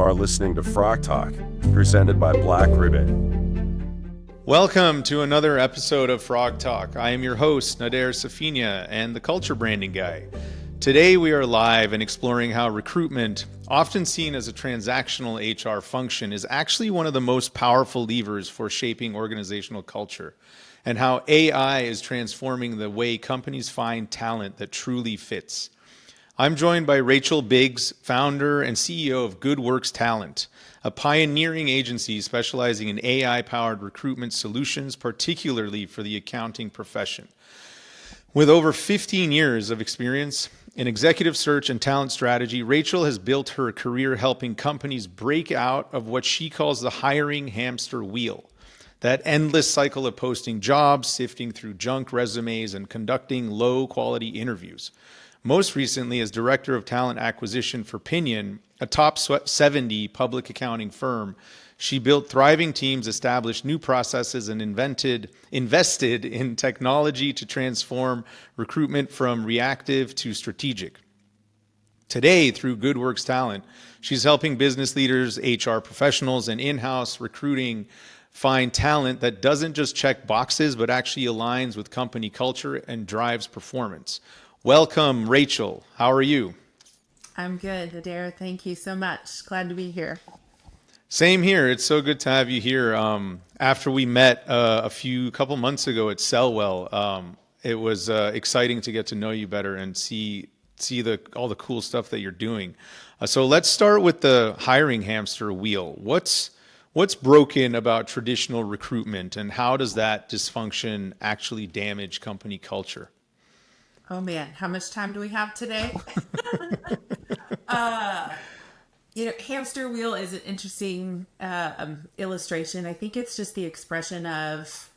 are listening to Frog Talk, presented by Black Ribbon. Welcome to another episode of Frog Talk. I am your host, Nader and the culture branding guy. Today we are live and exploring how recruitment, often seen as a transactional HR function, is actually one of the most powerful levers for shaping organizational culture, and how AI is transforming the way companies find talent that truly fits. I'm joined by Rachel Biggs, founder and CEO of Good Works Talent, a pioneering agency specializing in AI-powered recruitment solutions, particularly for the accounting profession. With over 15 years of experience in executive search and talent strategy, Rachel has built her career helping companies break out of what she calls the hiring hamster wheel, that endless cycle of posting jobs, sifting through junk resumes, and conducting low-quality interviews. Most recently, as Director of Talent Acquisition for Pinion, a top 70 public accounting firm, she built thriving teams, established new processes, and invested in technology to transform recruitment from reactive to strategic. Today, through Good Works Talent, she's helping business leaders, HR professionals, and in-house recruiting find talent that doesn't just check boxes, but actually aligns with company culture and drives performance. Welcome, Rachel. How are you? I'm good, Nader. Thank you so much. Glad to be here. Same here. It's so good to have you here. After we met a couple months ago at Sellwell, it was exciting to get to know you better and see all the cool stuff that you're doing. So let's start with the hiring hamster wheel. What's broken about traditional recruitment, and how does that dysfunction actually damage company culture? Oh man, how much time do we have today? Hamster wheel is an interesting illustration. I think it's just the expression of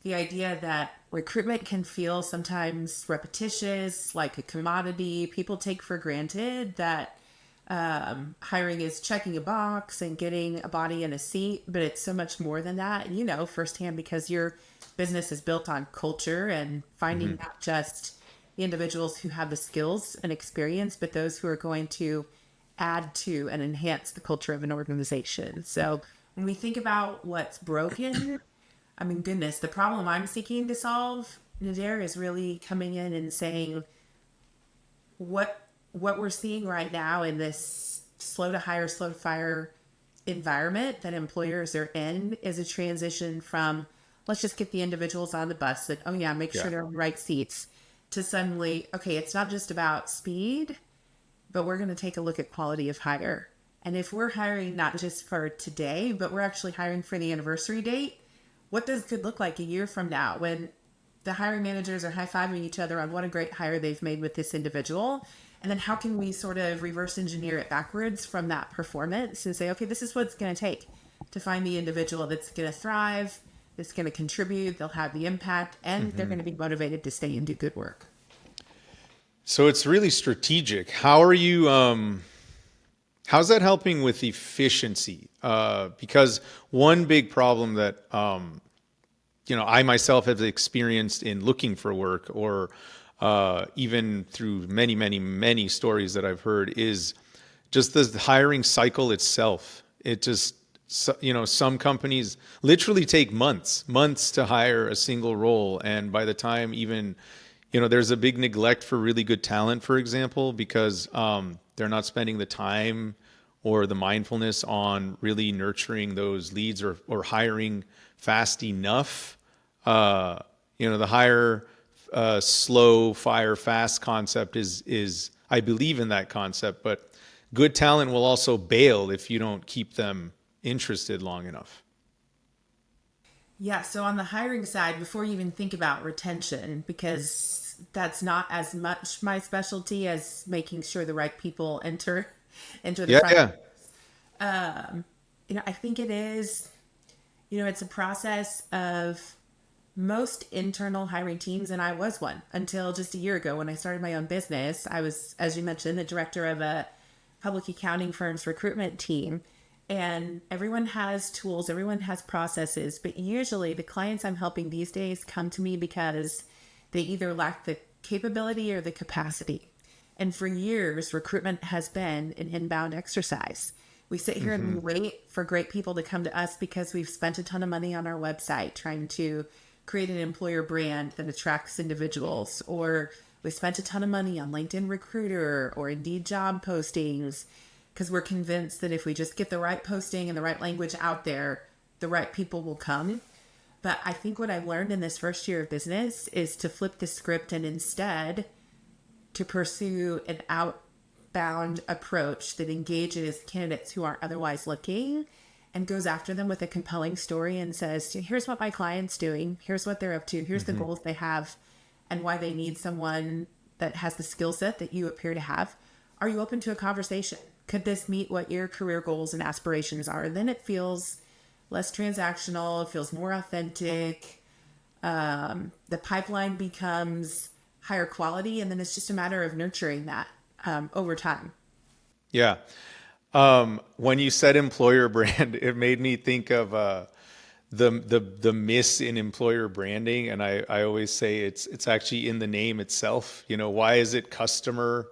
the idea that recruitment can feel sometimes repetitious, like a commodity. People take for granted that hiring is checking a box and getting a body in a seat, but it's so much more than that. You know firsthand, because your business is built on culture and finding not just the individuals who have the skills and experience, but those who are going to add to and enhance the culture of an organization. So when we think about what's broken, I mean, goodness, the problem I'm seeking to solve, Nader, is really coming in and saying what we're seeing right now in this slow to hire, slow to fire environment that employers are in is a transition from, let's just get the individuals on the bus that, make sure they're in the right seats, to suddenly, okay, it's not just about speed, but we're going to take a look at quality of hire. And if we're hiring not just for today, but we're actually hiring for the anniversary date, what does good look like a year from now when the hiring managers are high-fiving each other on what a great hire they've made with this individual? And then how can we sort of reverse engineer it backwards from that performance and say, okay, this is what it's going to take to find the individual that's going to thrive, that's going to contribute, they'll have the impact, and they're going to be motivated to stay and do good work. So it's really strategic. How are you, how's that helping with efficiency? Because one big problem that, I myself have experienced in looking for work, or even through many, many, many stories that I've heard, is just the hiring cycle itself. It just, some companies literally take months to hire a single role. And by the time even, there's a big neglect for really good talent, for example, because they're not spending the time or the mindfulness on really nurturing those leads or hiring fast enough. The hire slow, fire fast concept is I believe in that concept, but good talent will also bail if you don't keep them interested long enough. Yeah, so on the hiring side, before you even think about retention, because that's not as much my specialty as making sure the right people enter the front. I think it is, it's a process of most internal hiring teams, and I was one until just a year ago when I started my own business. I was, as you mentioned, the director of a public accounting firm's recruitment team. And everyone has tools, everyone has processes, but usually the clients I'm helping these days come to me because they either lack the capability or the capacity. And for years, recruitment has been an inbound exercise. We sit here and we wait for great people to come to us because we've spent a ton of money on our website trying to create an employer brand that attracts individuals, or we spent a ton of money on LinkedIn Recruiter or Indeed job postings because we're convinced that if we just get the right posting and the right language out there, the right people will come. But I think what I've learned in this first year of business is to flip the script and instead to pursue an outbound approach that engages candidates who aren't otherwise looking and goes after them with a compelling story and says, here's what my client's doing, here's what they're up to, here's the goals they have, and why they need someone that has the skill set that you appear to have. Are you open to a conversation? Could this meet what your career goals and aspirations are? And then it feels less transactional, it feels more authentic. The pipeline becomes higher quality, and then it's just a matter of nurturing that over time. Yeah. When you said employer brand, it made me think of the miss in employer branding, and I always say it's actually in the name itself. You know, why is it customer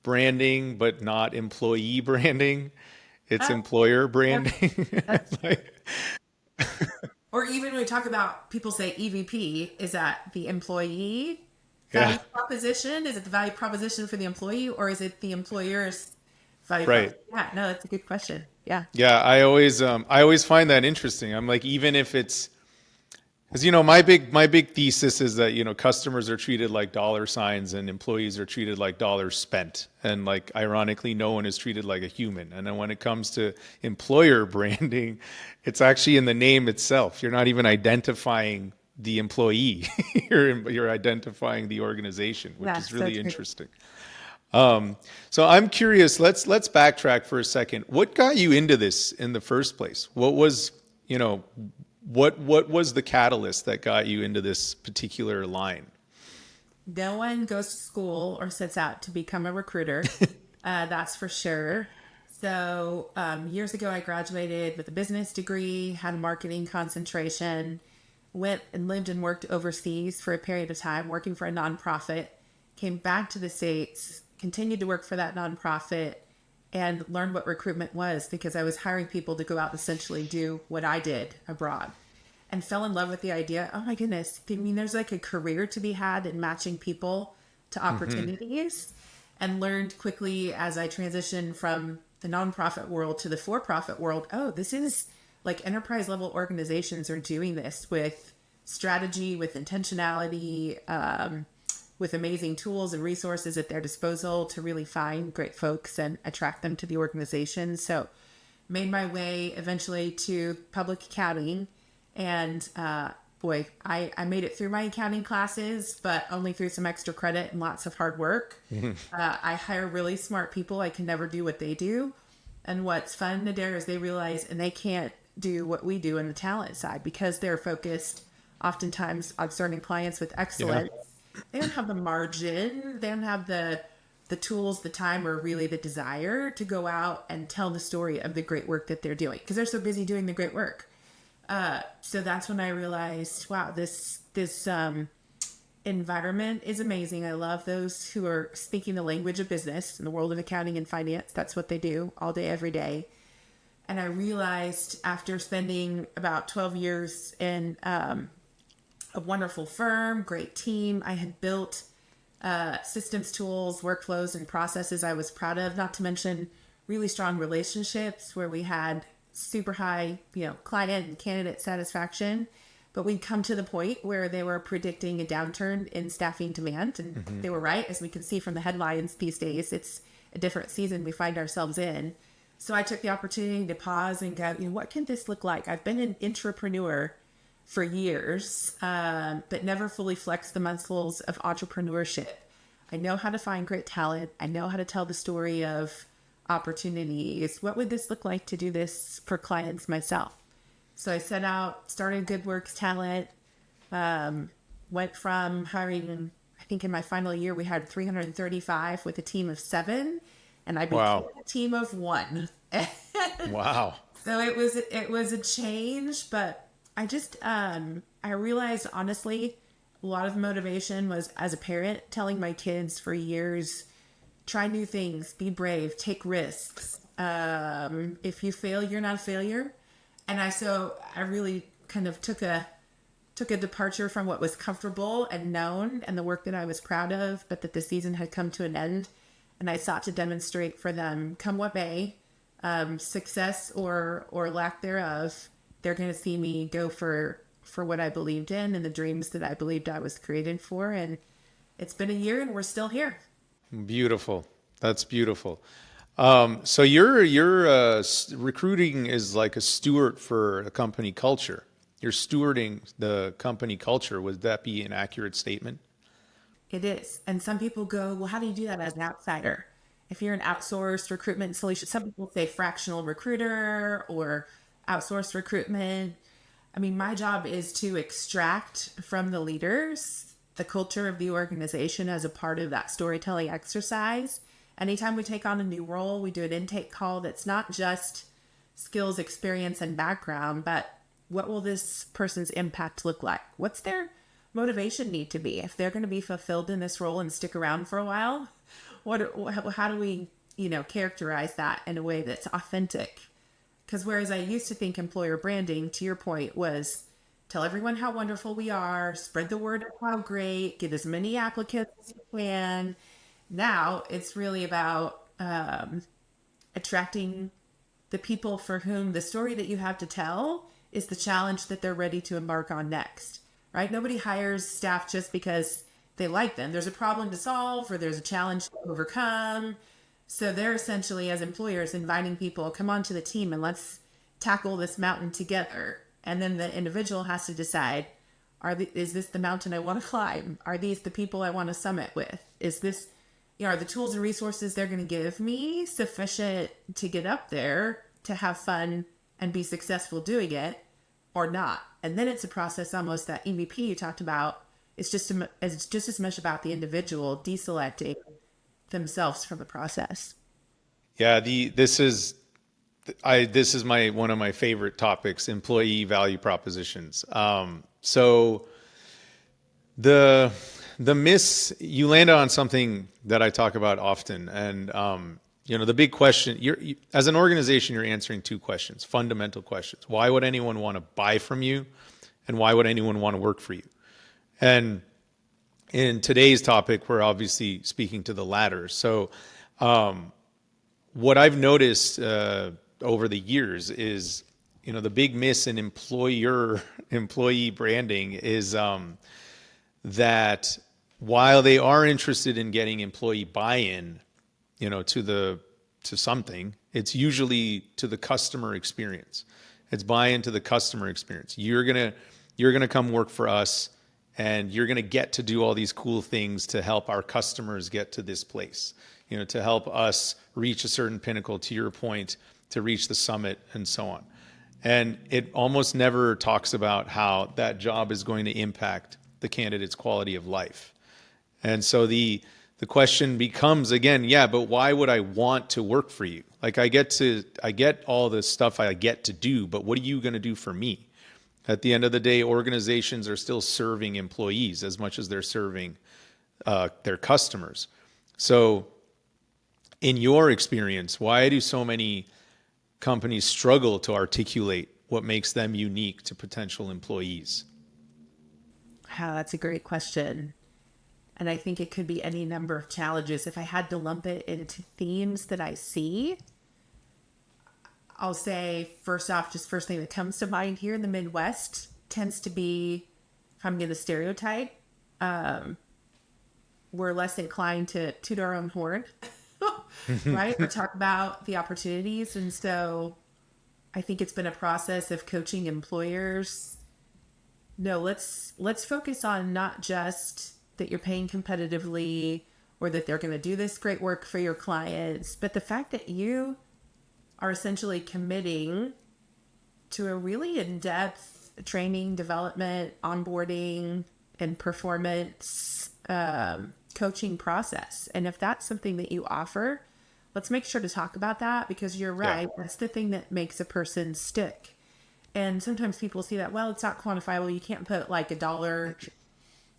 branding but not employee branding? It's employer branding. Like, Or even when we talk about, people say EVP, is that the employee yeah, value proposition? Is it the value proposition for the employee, or is it the employer's value right. proposition? Yeah, no, that's a good question. Yeah. Yeah, I always find that interesting. I'm like, even if it's, because my big thesis is that customers are treated like dollar signs and employees are treated like dollars spent, and like ironically no one is treated like a human. And then when it comes to employer branding, it's actually in the name itself. You're not even identifying the employee. You're identifying the organization, which Yeah, is so really true. interesting. So I'm curious, let's backtrack for a second. What got you into this in the first place? What was, what was the catalyst that got you into this particular line? No one goes to school or sets out to become a recruiter. That's for sure. So years ago, I graduated with a business degree, had a marketing concentration, went and lived and worked overseas for a period of time, working for a nonprofit, came back to the States, continued to work for that nonprofit, and learned what recruitment was because I was hiring people to go out and essentially do what I did abroad, and fell in love with the idea. Oh my goodness. I mean, there's like a career to be had in matching people to opportunities, and learned quickly as I transitioned from the nonprofit world to the for-profit world. Oh, this is like enterprise level organizations are doing this with strategy, with intentionality, with amazing tools and resources at their disposal to really find great folks and attract them to the organization. So made my way eventually to public accounting, and boy, I made it through my accounting classes, but only through some extra credit and lots of hard work. I hire really smart people. I can never do what they do. And what's fun, Nader, is they realize, and they can't do what we do in the talent side because they're focused oftentimes on serving clients with excellence. They don't have the margin. They don't have the tools, the time, or really the desire to go out and tell the story of the great work that they're doing because they're so busy doing the great work. So that's when I realized, wow, this environment is amazing. I love those who are speaking the language of business in the world of accounting and finance. That's what they do all day, every day. And I realized after spending about 12 years in a wonderful firm, great team, I had built systems, tools, workflows, and processes I was proud of, not to mention really strong relationships where we had super high, client and candidate satisfaction. But we'd come to the point where they were predicting a downturn in staffing demand. And they were right, as we can see from the headlines these days. It's a different season we find ourselves in. So I took the opportunity to pause and go, what can this look like? I've been an entrepreneur for years, but never fully flexed the muscles of entrepreneurship. I know how to find great talent. I know how to tell the story of opportunities. What would this look like to do this for clients myself? So I set out, started Good Works Talent, went from hiring, I think in my final year, we had 335 with a team of 7, and I became a team of 1. Wow. So it was a change, but I just, I realized honestly, a lot of motivation was as a parent telling my kids for years, try new things, be brave, take risks. If you fail, you're not a failure. And I really kind of took a departure from what was comfortable and known and the work that I was proud of, but that the season had come to an end. And I sought to demonstrate for them, come what may, success or lack thereof, they're going to see me go for what I believed in and the dreams that I believed I was created for. And it's been a year and we're still here. Beautiful. That's beautiful. So your recruiting is like a steward for a company culture. You're stewarding the company culture. Would that be an accurate statement? It is. And some people go, well, how do you do that as an outsider? If you're an outsourced recruitment solution, some people say fractional recruiter or outsourced recruitment. I mean, my job is to extract from the leaders the culture of the organization as a part of that storytelling exercise. Anytime we take on a new role, we do an intake call that's not just skills, experience, and background, but what will this person's impact look like? What's their motivation need to be? If they're going to be fulfilled in this role and stick around for a while, how do we, characterize that in a way that's authentic? Because whereas I used to think employer branding, to your point, was tell everyone how wonderful we are, spread the word of how great, get as many applicants as you can. Now it's really about attracting the people for whom the story that you have to tell is the challenge that they're ready to embark on next, right? Nobody hires staff just because they like them. There's a problem to solve or there's a challenge to overcome. So they're essentially, as employers, inviting people, come onto the team and let's tackle this mountain together. And then the individual has to decide, is this the mountain I want to climb? Are these the people I want to summit with? Is this, are the tools and resources they're going to give me sufficient to get up there, to have fun and be successful doing it, or not? And then it's a process, almost that MVP you talked about. It's just as much about the individual deselecting themselves from the process. Yeah, this is my one of my favorite topics, employee value propositions. So the you land on something that I talk about often, and the big question, as an organization, you're answering two questions, fundamental questions. Why would anyone want to buy from you, and why would anyone want to work for you? And in today's topic, we're obviously speaking to the latter. So what I've noticed over the years is, the big miss in employee branding is that while they are interested in getting employee buy-in, to something, it's usually to the customer experience. It's buy-in to the customer experience. You're gonna come work for us, and you're going to get to do all these cool things to help our customers get to this place, to help us reach a certain pinnacle, to your point, to reach the summit and so on. And it almost never talks about how that job is going to impact the candidate's quality of life. And so the question becomes again, yeah, but why would I want to work for you? Like I get all the stuff I get to do, but what are you going to do for me? At the end of the day, organizations are still serving employees as much as they're serving their customers. So in your experience, why do so many companies struggle to articulate what makes them unique to potential employees? Wow, that's a great question. And I think it could be any number of challenges. If I had to lump it into themes that I see, I'll say first off, just first thing that comes to mind here in the Midwest tends to be, if I'm going to stereotype, we're less inclined to toot our own horn, right? Or talk about the opportunities. And so I think it's been a process of coaching employers. No, let's focus on not just that you're paying competitively or that they're going to do this great work for your clients, but the fact that you are essentially committing to a really in-depth training, development, onboarding, and performance coaching process. And if that's something that you offer, let's make sure to talk about that, because you're right. Yeah. That's the thing that makes a person stick. And sometimes people see that, well, it's not quantifiable. You can't put like a dollar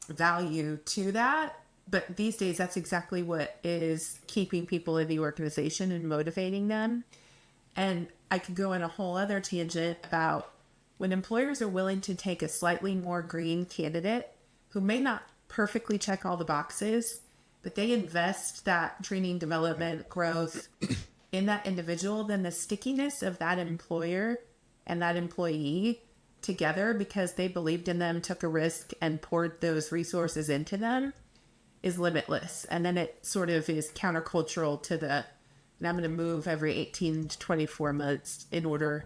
value to that. But these days, that's exactly what is keeping people in the organization and motivating them. And I could go on a whole other tangent about when employers are willing to take a slightly more green candidate who may not perfectly check all the boxes, but they invest that training, development, growth in that individual, then the stickiness of that employer and that employee together because they believed in them, took a risk, and poured those resources into them is limitless. And then it sort of is countercultural to and I'm going to move every 18 to 24 months in order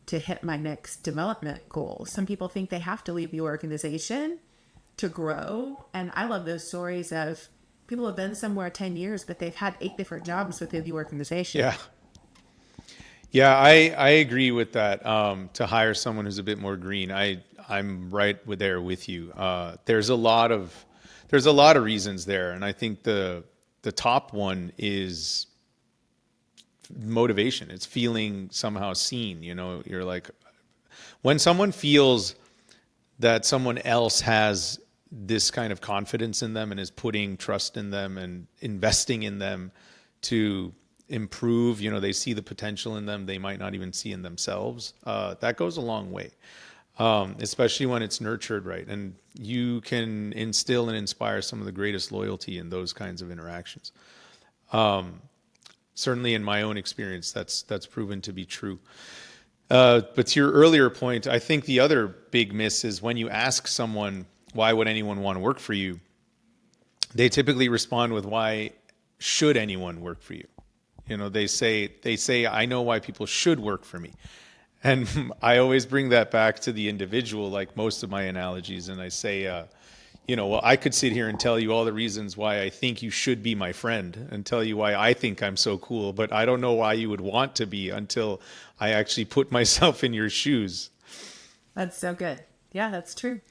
to hit my next development goal. Some people think they have to leave the organization to grow. And I love those stories of people who have been somewhere 10 years, but they've had 8 different jobs within the organization. Yeah. Yeah, I agree with that. To hire someone who's a bit more green, I'm right there with you. There's a lot of reasons there, and I think the top one is motivation. It's feeling somehow seen. You're like, when someone feels that someone else has this kind of confidence in them and is putting trust in them and investing in them to improve, they see the potential in them they might not even see in themselves. That goes a long way, especially when it's nurtured right. And you can instill and inspire some of the greatest loyalty in those kinds of interactions. Certainly in my own experience, that's proven to be true. But to your earlier point, I think the other big miss is when you ask someone, why would anyone want to work for you? They typically respond with, why should anyone work for you? They say, I know why people should work for me. And I always bring that back to the individual, like most of my analogies. And I say, well, I could sit here and tell you all the reasons why I think you should be my friend and tell you why I think I'm so cool, but I don't know why you would want to be until I actually put myself in your shoes. That's so good. Yeah, that's true.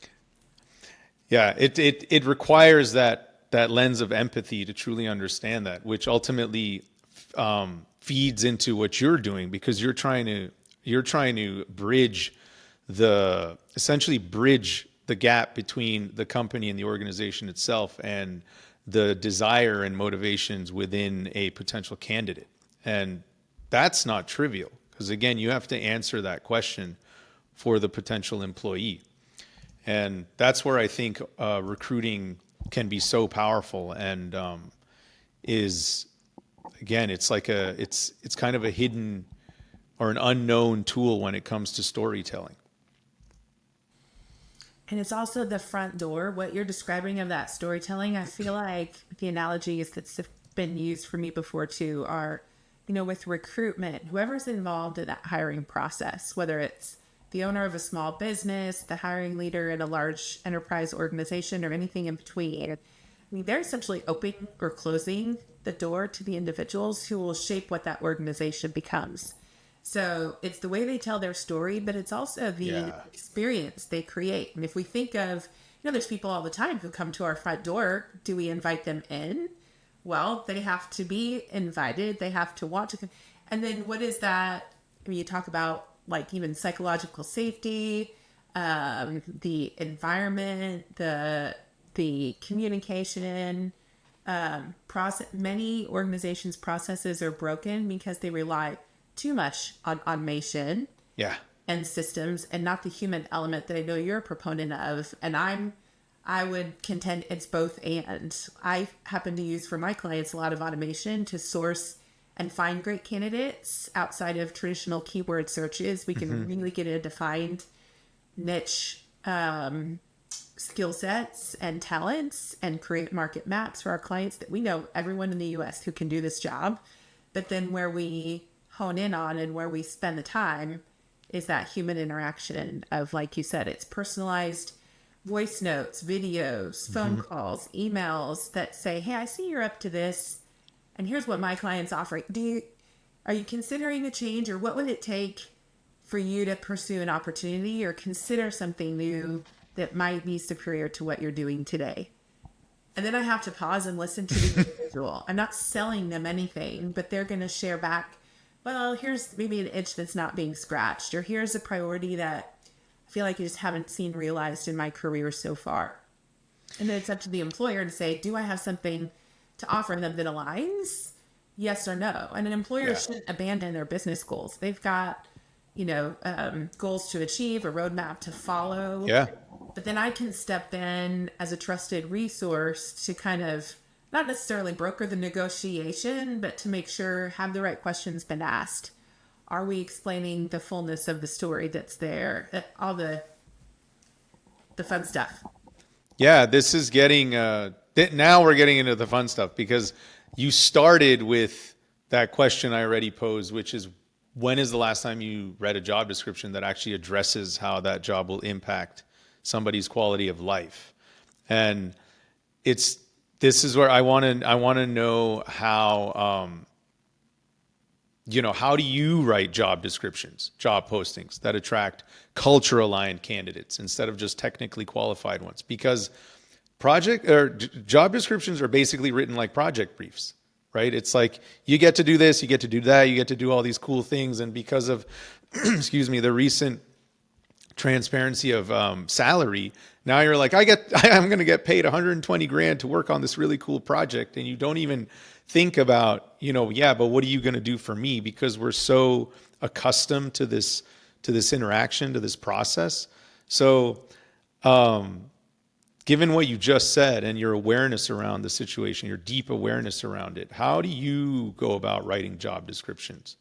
Yeah, it requires that lens of empathy to truly understand that, which ultimately feeds into what you're doing, because you're trying to essentially bridge the gap between the company and the organization itself and the desire and motivations within a potential candidate. And that's not trivial, because again, you have to answer that question for the potential employee. And that's where I think recruiting can be so powerful, and is, again, it's like it's kind of a hidden or an unknown tool when it comes to storytelling. And it's also the front door. What you're describing of that storytelling, I feel like the analogies that's been used for me before too are, with recruitment, whoever's involved in that hiring process, whether it's the owner of a small business, the hiring leader in a large enterprise organization, or anything in between, they're essentially opening or closing the door to the individuals who will shape what that organization becomes. So it's the way they tell their story, but it's also the experience they create. And if we think of, there's people all the time who come to our front door. Do we invite them in? Well, they have to be invited. They have to want to. And then what is that? You talk about like even psychological safety, the environment, the communication process. Many organizations' processes are broken because they rely too much on automation and systems, and not the human element that I know you're a proponent of. And I would contend it's both and. I happen to use for my clients a lot of automation to source and find great candidates outside of traditional keyword searches. We can really get a defined niche skill sets and talents and create market maps for our clients that we know everyone in the US who can do this job. But then where we hone in on and where we spend the time is that human interaction of, like you said, it's personalized voice notes, videos, phone calls, emails that say, hey, I see you're up to this, and here's what my client's offering. Are you considering a change, or what would it take for you to pursue an opportunity or consider something new that might be superior to what you're doing today? And then I have to pause and listen to the individual. I'm not selling them anything, but they're going to share back, well, here's maybe an itch that's not being scratched, or here's a priority that I feel like you just haven't seen realized in my career so far. And then it's up to the employer to say, do I have something to offer them that aligns? yes or no. And an employer Yeah. shouldn't abandon their business goals. They've got, goals to achieve, a roadmap to follow. Yeah. But then I can step in as a trusted resource to kind of not necessarily broker the negotiation, but to make sure have the right questions been asked. Are we explaining the fullness of the story that's there? All the fun stuff. Yeah, this is getting now we're getting into the fun stuff, because you started with that question I already posed, which is, when is the last time you read a job description that actually addresses how that job will impact somebody's quality of life? And this is where I want to know how how do you write job descriptions, job postings that attract culture aligned candidates instead of just technically qualified ones? Because job descriptions are basically written like project briefs, right? It's like, you get to do this, you get to do that, you get to do all these cool things. And because of, excuse me, the recent transparency of salary, now you're like, I'm going to get paid 120 grand to work on this really cool project. And you don't even think about, but what are you going to do for me? Because we're so accustomed to this interaction, to this process. So, given what you just said and your awareness around the situation, your deep awareness around it, how do you go about writing job descriptions?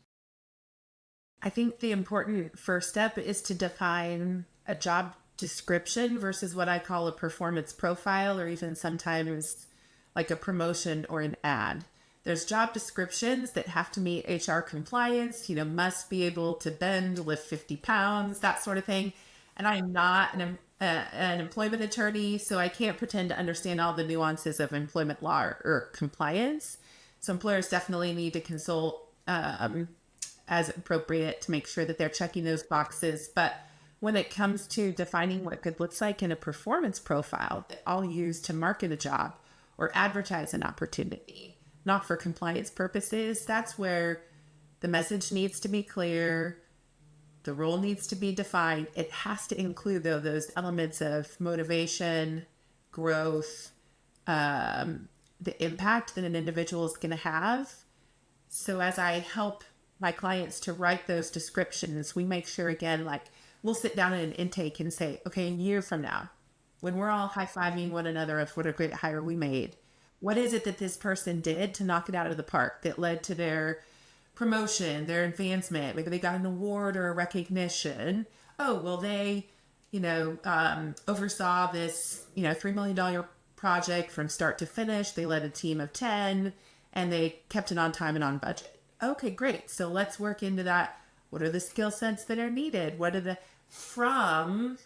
I think the important first step is to define a job description versus what I call a performance profile, or even sometimes like a promotion or an ad. There's job descriptions that have to meet HR compliance, must be able to bend, lift 50 pounds, that sort of thing. And I'm not an employment attorney, so I can't pretend to understand all the nuances of employment law or compliance. So employers definitely need to consult as appropriate to make sure that they're checking those boxes. But when it comes to defining what good looks like in a performance profile that I'll use to market a job or advertise an opportunity, not for compliance purposes, that's where the message needs to be clear. The role needs to be defined. It has to include, though, those elements of motivation, growth, the impact that an individual is going to have. So as I help my clients to write those descriptions, we make sure, again, like, we'll sit down in an intake and say, okay, a year from now, when we're all high-fiving one another of what a great hire we made, what is it that this person did to knock it out of the park that led to their promotion, their advancement? Maybe they got an award or a recognition. Oh, well, they, oversaw this, $3 million project from start to finish. They led a team of 10 and they kept it on time and on budget. Okay, great. So let's work into that. What are the skill sets that are needed? From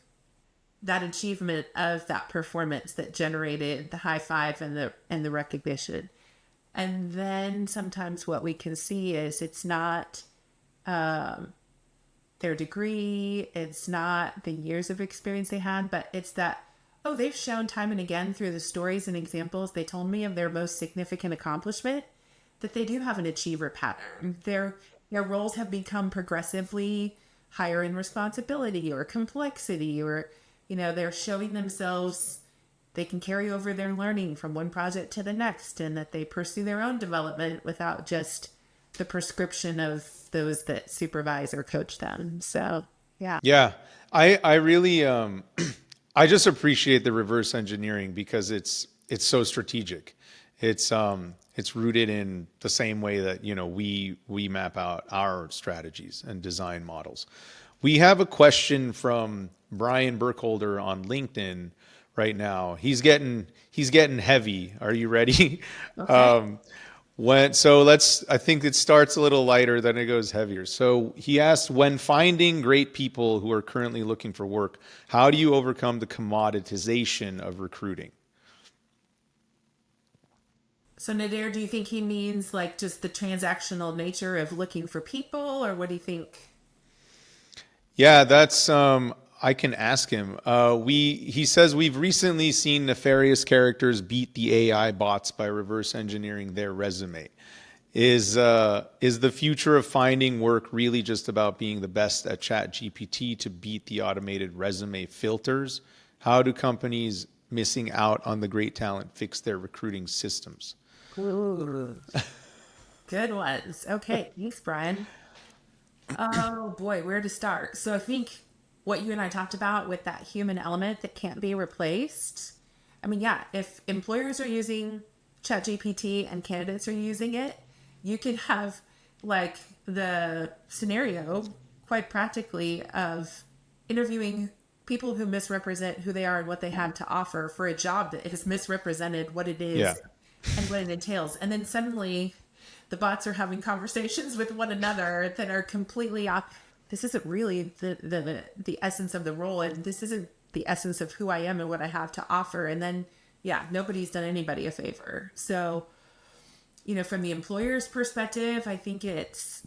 that achievement of that performance that generated the high five and the recognition? And then sometimes what we can see is it's not their degree, it's not the years of experience they had, but it's that, they've shown time and again through the stories and examples they told me of their most significant accomplishment that they do have an achiever pattern. Their roles have become progressively higher in responsibility or complexity, or, they're showing themselves they can carry over their learning from one project to the next, and that they pursue their own development without just the prescription of those that supervise or coach them. So, yeah. Yeah. I really, I just appreciate the reverse engineering, because it's so strategic. It's rooted in the same way that, we map out our strategies and design models. We have a question from Brian Burkholder on LinkedIn right now. He's getting heavy. Are you ready? Okay. I think it starts a little lighter, then it goes heavier. So he asked, when finding great people who are currently looking for work, how do you overcome the commoditization of recruiting? So Nader, do you think he means like just the transactional nature of looking for people, or what do you think? Yeah, that's I can ask him. He says we've recently seen nefarious characters beat the AI bots by reverse engineering their resume. Is the future of finding work really just about being the best at ChatGPT to beat the automated resume filters? How do companies missing out on the great talent fix their recruiting systems? Ooh. Good ones. Okay, thanks, Brian. Oh boy, where to start? So I think what you and I talked about with that human element that can't be replaced. I mean, yeah, if employers are using ChatGPT and candidates are using it, you could have like the scenario quite practically of interviewing people who misrepresent who they are and what they have to offer for a job that has misrepresented what it Yeah. is and what it entails. And then suddenly the bots are having conversations with one another that are completely off. This isn't really the essence of the role, and this isn't the essence of who I am and what I have to offer. And then, yeah, nobody's done anybody a favor. So, from the employer's perspective, I think it's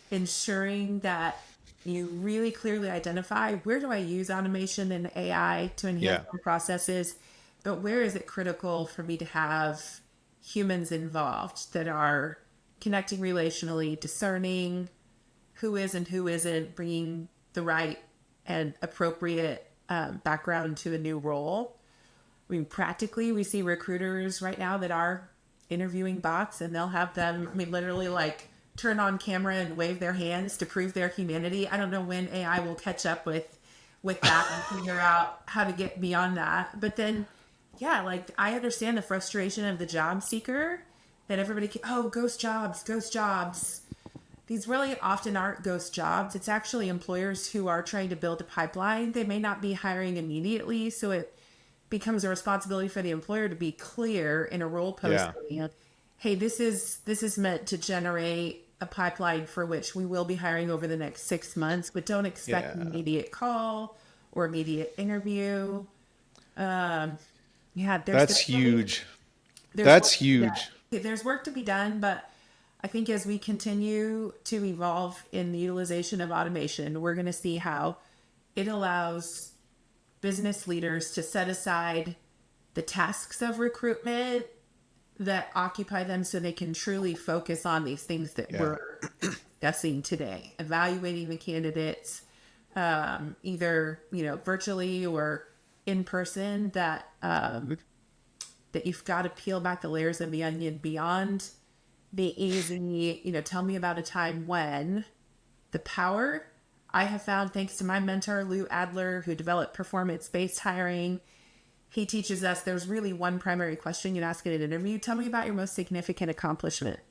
ensuring that you really clearly identify, where do I use automation and AI to enhance Yeah. my processes, but where is it critical for me to have humans involved that are connecting relationally, discerning who is and who isn't, bringing the right and appropriate background to a new role. I mean, practically, we see recruiters right now that are interviewing bots, and they'll have them, I mean, literally like turn on camera and wave their hands to prove their humanity. I don't know when AI will catch up with that and figure out how to get beyond that. But then, yeah, like I understand the frustration of the job seeker that everybody ghost jobs, ghost jobs. These really often aren't ghost jobs. It's actually employers who are trying to build a pipeline. They may not be hiring immediately, so it becomes a responsibility for the employer to be clear in a role Yeah. posting. Hey, this is meant to generate a pipeline for which we will be hiring over the next 6 months, but don't expect an Yeah. immediate call or immediate interview. Yeah, That's definitely- huge. there's That's work to be done. huge. There's work to be done, but I think as we continue to evolve in the utilization of automation, we're going to see how it allows business leaders to set aside the tasks of recruitment that occupy them so they can truly focus on these things that Yeah. we're discussing today, evaluating the candidates, either virtually or in person, that you've got to peel back the layers of the onion beyond the easy, tell me about a time when. The power I have found, thanks to my mentor, Lou Adler, who developed performance-based hiring. He teaches us there's really one primary question you'd ask in an interview. Tell me about your most significant accomplishment.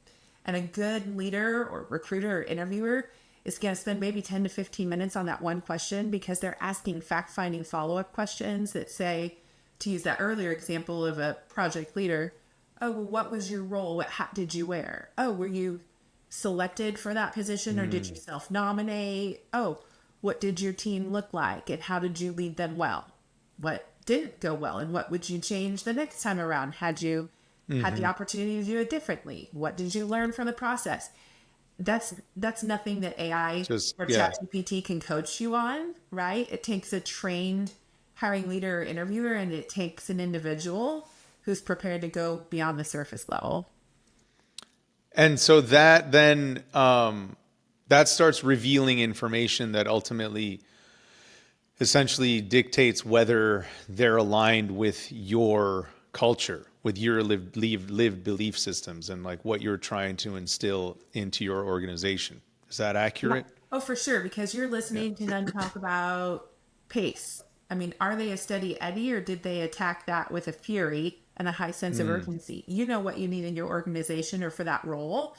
And a good leader or recruiter or interviewer is going to spend maybe 10 to 15 minutes on that one question, because they're asking fact-finding follow-up questions that say, to use that earlier example of a project leader, oh, well, what was your role? What hat did you wear? Oh, were you selected for that position or did you self-nominate? Oh, what did your team look like and how did you lead them well? What didn't go well and what would you change the next time around had you had the opportunity to do it differently? What did you learn from the process? That's nothing that AI or ChatGPT can coach you on, right? It takes a trained hiring leader or interviewer, and it takes an individual who's prepared to go beyond the surface level. And so that then that starts revealing information that ultimately essentially dictates whether they're aligned with your culture, with your lived belief systems, and like what you're trying to instill into your organization. Is that accurate? Oh, for sure, because you're listening to them talk about pace. I mean, are they a steady Eddie, or did they attack that with a fury and a high sense of urgency? You know what you need in your organization or for that role.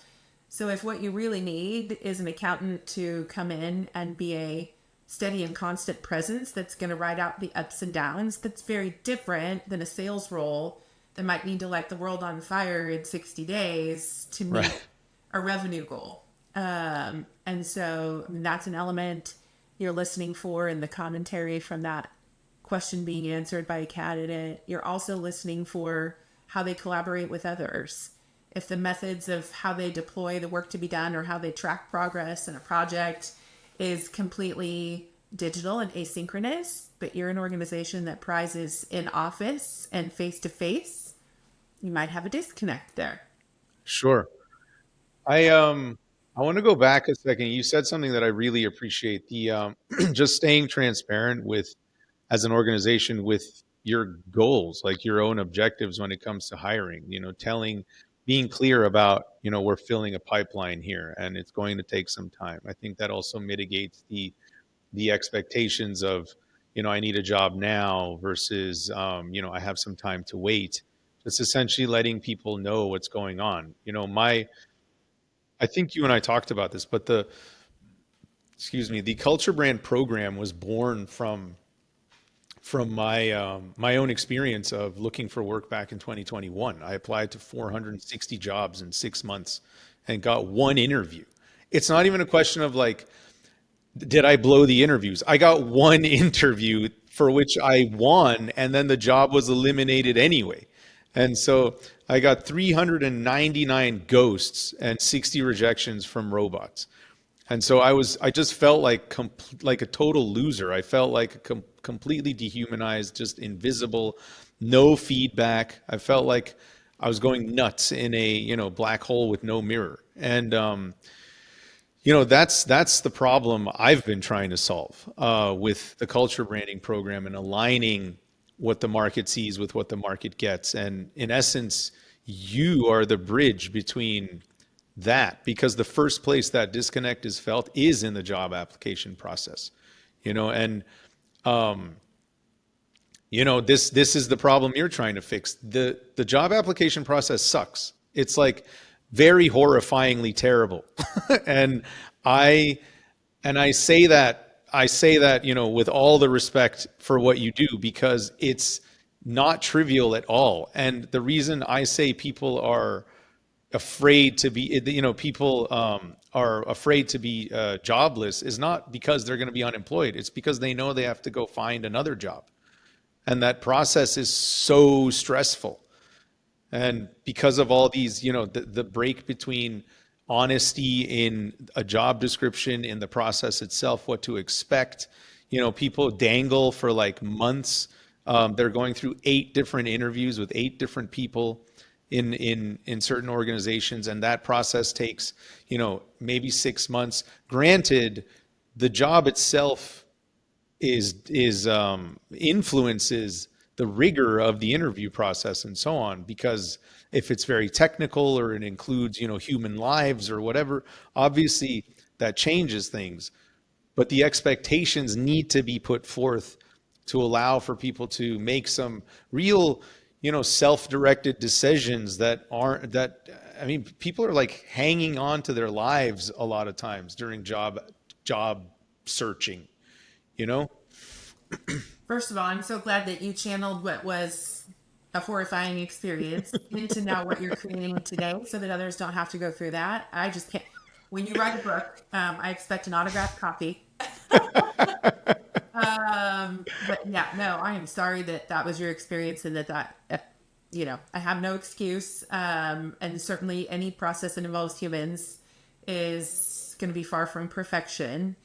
So if what you really need is an accountant to come in and be a steady and constant presence that's going to ride out the ups and downs, that's very different than a sales role that might need to light the world on fire in 60 days to meet a revenue goal. And so that's an element you're listening for in the commentary from that question being answered by a candidate. You're also listening for how they collaborate with others. If the methods of how they deploy the work to be done or how they track progress in a project is completely digital and asynchronous, but you're an organization that prizes in office and face-to-face, you might have a disconnect there. Sure. I want to go back a second. You said something that I really appreciate. The just staying transparent with, as an organization, with your goals, like your own objectives when it comes to hiring. Telling being clear about, we're filling a pipeline here and it's going to take some time. I think that also mitigates the expectations of, I need a job now versus, I have some time to wait. It's essentially letting people know what's going on. I think you and I talked about this, but the culture brand program was born from my own experience of looking for work back in 2021. I applied to 460 jobs in 6 months and got one interview. It's not even a question of like, did I blow the interviews? I got one interview for which I won, and then the job was eliminated anyway. And so I got 399 ghosts and 60 rejections from robots. And so I just felt like a total loser. I felt like completely dehumanized, just invisible, no feedback. I felt like I was going nuts in a, black hole with no mirror. And that's the problem I've been trying to solve with the culture branding program and aligning what the market sees with what the market gets. And in essence, you are the bridge between that, because the first place that disconnect is felt is in the job application process, and this is the problem you're trying to fix. The job application process sucks. It's like very horrifyingly terrible. and I say that with all the respect for what you do, because it's not trivial at all. And the reason I say people are afraid to be, people are afraid to be jobless is not because they're going to be unemployed. It's because they know they have to go find another job. And that process is so stressful. And because of all these, the break between honesty in a job description, in the process itself, what to expect, people dangle for like months. They're going through 8 different interviews with 8 different people in certain organizations, and that process takes, maybe 6 months. Granted, the job itself is influences the rigor of the interview process and so on, because if it's very technical or it includes, human lives or whatever, obviously that changes things. But the expectations need to be put forth to allow for people to make some real, self-directed decisions people are like hanging on to their lives a lot of times during job searching, First of all, I'm so glad that you channeled what was a horrifying experience into now what you're creating today, so that others don't have to go through that. I just can't. When you write a book, I expect an autographed copy. But yeah, no, I am sorry that was your experience, and that I have no excuse. And certainly any process that involves humans is going to be far from perfection.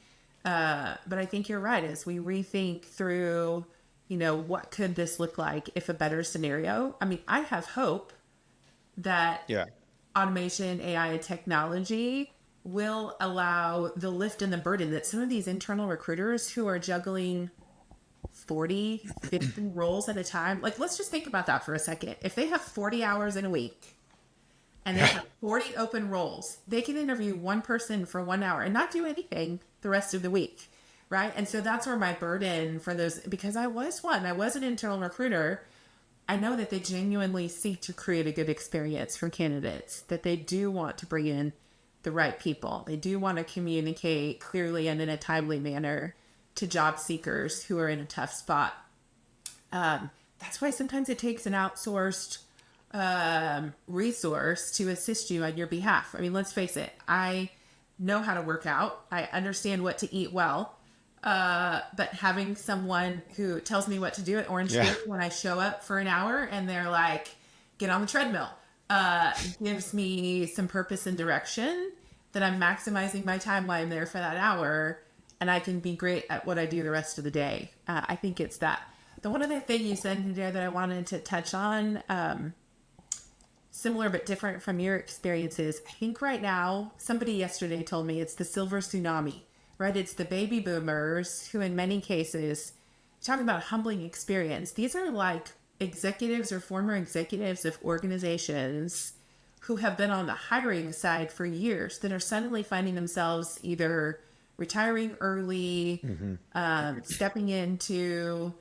But I think you're right. As we rethink through, what could this look like if a better scenario? I mean, I have hope that automation, AI, and technology will allow the lift and the burden that some of these internal recruiters who are juggling 40, 50 roles at a time. Like, let's just think about that for a second. If they have 40 hours in a week and they have 40 open roles, they can interview one person for 1 hour and not do anything the rest of the week, right? And so that's where my burden for those, because I was an internal recruiter. I know that they genuinely seek to create a good experience for candidates, that they do want to bring in the right people. They do want to communicate clearly and in a timely manner to job seekers who are in a tough spot. That's why sometimes it takes an outsourced resource to assist you on your behalf. I mean, let's face it. I know how to work out. I understand what to eat well. But having someone who tells me what to do at Orange Theory when I show up for an hour and they're like, get on the treadmill, gives me some purpose and direction, that I'm maximizing my time while I'm there for that hour, and I can be great at what I do the rest of the day. I think it's that. The one other thing you said in there that I wanted to touch on, similar but different from your experiences, I think right now, somebody yesterday told me it's the silver tsunami, right? It's the baby boomers who in many cases, talking about a humbling experience. These are like executives or former executives of organizations who have been on the hiring side for years that are suddenly finding themselves either retiring early, stepping into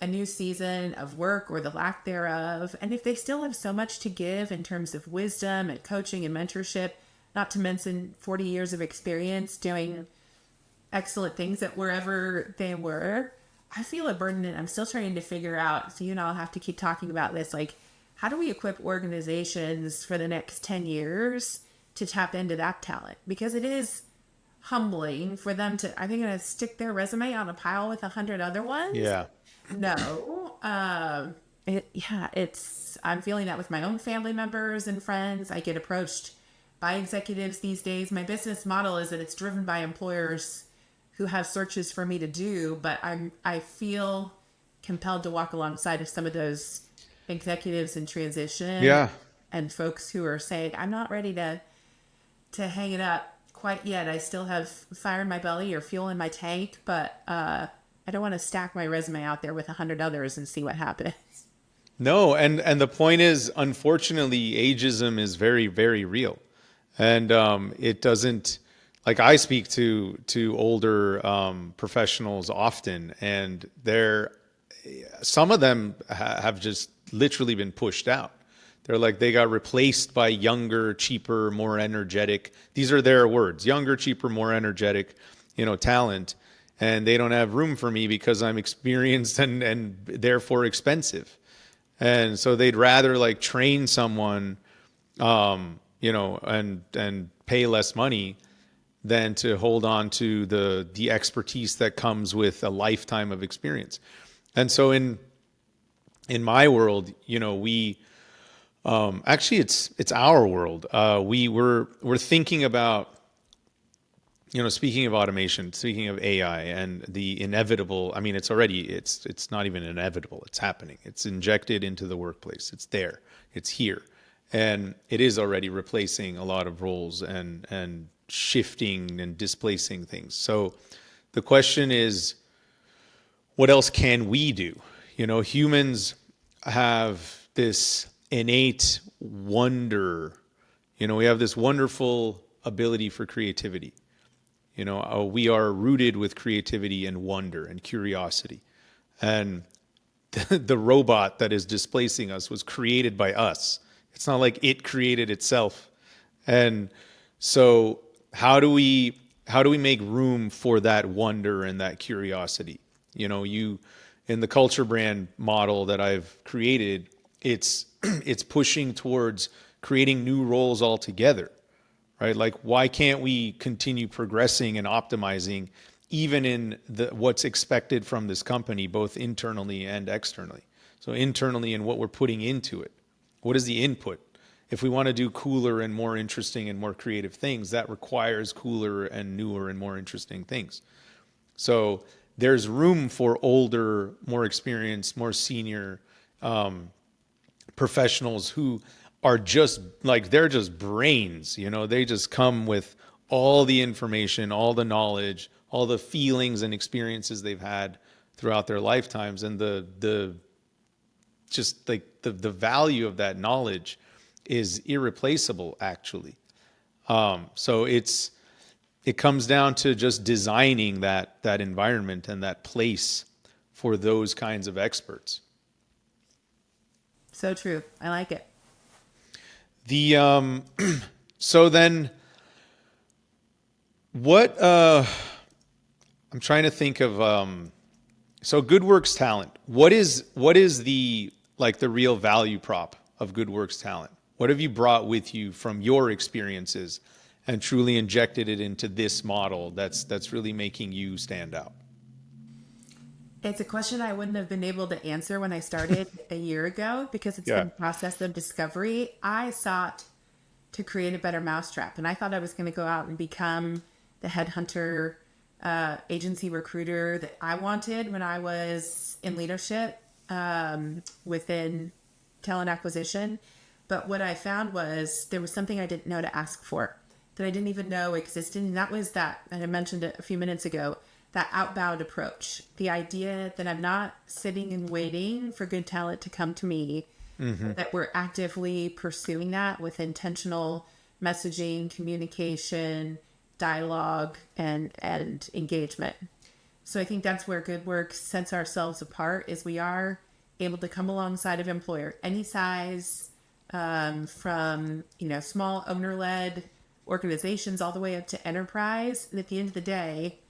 a new season of work or the lack thereof. And if they still have so much to give in terms of wisdom and coaching and mentorship, not to mention 40 years of experience doing excellent things at wherever they were, I feel a burden, and I'm still trying to figure out, so you and I'll have to keep talking about this, like, how do we equip organizations for the next 10 years to tap into that talent? Because it is humbling for them to, are they going to stick their resume on a pile with 100 other ones? Yeah. No. I'm feeling that with my own family members and friends. I get approached by executives these days. My business model is that it's driven by employers who have searches for me to do, but I feel compelled to walk alongside of some of those executives in transition. Yeah. And folks who are saying, I'm not ready to hang it up quite yet. I still have fire in my belly or fuel in my tank, but I don't want to stack my resume out there with 100 others and see what happens. No, and the point is, unfortunately, ageism is very, very real. And it doesn't, like, I speak to older professionals often, and some of them have just literally been pushed out. They're like, they got replaced by younger, cheaper, more energetic. These are their words: younger, cheaper, more energetic, talent. And they don't have room for me because I'm experienced and therefore expensive. And so they'd rather like train someone, and pay less money than to hold on to the expertise that comes with a lifetime of experience. And so in my world, we actually it's our world. We're thinking about, speaking of automation, speaking of AI and the inevitable, I mean, it's not even inevitable. It's happening. It's injected into the workplace. It's there. It's here. And it is already replacing a lot of roles and shifting and displacing things. So the question is, what else can we do? Humans have this innate wonder. We have this wonderful ability for creativity. We are rooted with creativity and wonder and curiosity. And the robot that is displacing us was created by us. It's not like it created itself. And so how do we make room for that wonder and that curiosity? In the culture brand model that I've created, it's pushing towards creating new roles altogether. Right? Like, why can't we continue progressing and optimizing even in what's expected from this company, both internally and externally? So internally in what we're putting into it. What is the input? If we want to do cooler and more interesting and more creative things, that requires cooler and newer and more interesting things. So there's room for older, more experienced, more senior professionals who are just like, they're just brains, they just come with all the information, all the knowledge, all the feelings and experiences they've had throughout their lifetimes. And the value of that knowledge is irreplaceable, actually. So it comes down to just designing that environment and that place for those kinds of experts. So true. I like it. So then what, I'm trying to think of, so Good Works talent. What is the real value prop of Good Works talent? What have you brought with you from your experiences and truly injected it into this model that's really making you stand out? It's a question I wouldn't have been able to answer when I started a year ago, because it's been a process of discovery. I sought to create a better mousetrap, and I thought I was going to go out and become the headhunter, agency recruiter that I wanted when I was in leadership within talent acquisition. But what I found was there was something I didn't know to ask for, that I didn't even know existed, and that was that, and I mentioned it a few minutes ago, that outbound approach. The idea that I'm not sitting and waiting for good talent to come to me, that we're actively pursuing that with intentional messaging, communication, dialogue, and engagement. So I think that's where Good Work sets ourselves apart, is we are able to come alongside of employer any size, from small owner-led organizations all the way up to enterprise. And at the end of the day,